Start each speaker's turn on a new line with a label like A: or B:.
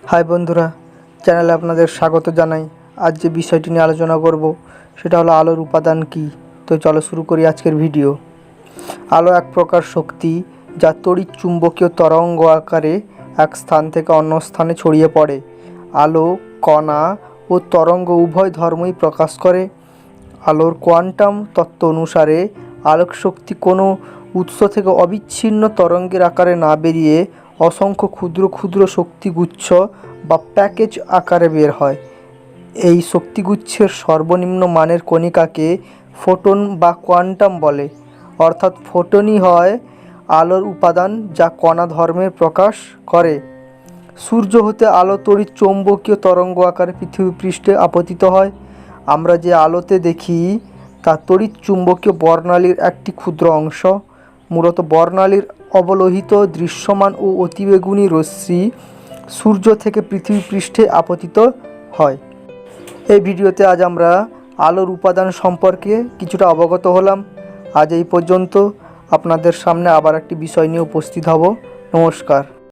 A: High বন্ধুরা, চ্যানেলে আপনাদের স্বাগত জানাই। আজ যে বিষয়টি নিয়ে আলোচনা করব সেটা হলো আলোর উপাদান কী। তো চলো শুরু করি আজকের ভিডিও। আলো এক প্রকার শক্তি যা তড়িৎ চুম্বকীয় তরঙ্গ আকারে এক স্থান থেকে অন্য স্থানে ছড়িয়ে পড়ে। আলো কণা ও তরঙ্গ উভয় ধর্মই প্রকাশ করে। আলোর কোয়ান্টাম তত্ত্ব অনুসারে আলোক শক্তি কোনো উৎস থেকে অবিচ্ছিন্ন তরঙ্গের আকারে না বেরিয়ে অসংখ্য ক্ষুদ্র ক্ষুদ্র শক্তিগুচ্ছ বা প্যাকেজ আকারে বের হয়। এই শক্তিগুচ্ছের সর্বনিম্ন মানের কণিকাকে ফোটন বা কোয়ান্টাম বলে। অর্থাৎ ফোটনই হয় আলোর উপাদান যা কণা ধর্মের প্রকাশ করে। সূর্য হতে আলো তড়িৎ চৌম্বকীয় তরঙ্গ আকারে পৃথিবী পৃষ্ঠে আপতিত হয়। আমরা যে আলোতে দেখি তা তড়িৎ চুম্বকীয় বর্ণালীর একটি ক্ষুদ্র অংশ। মূলত বর্ণালীর অবলোহিত দৃশ্যমান ও অতিবেগুনি রশ্মি সূর্য থেকে পৃথিবী পৃষ্ঠে আপতিত হয়। এই ভিডিওতে আজ আমরা আলোর উপাদান সম্পর্কে কিছুটা অবগত হলাম। আজ এই পর্যন্ত। আপনাদের সামনে আবার একটি বিষয় নিয়ে উপস্থিত হব। নমস্কার।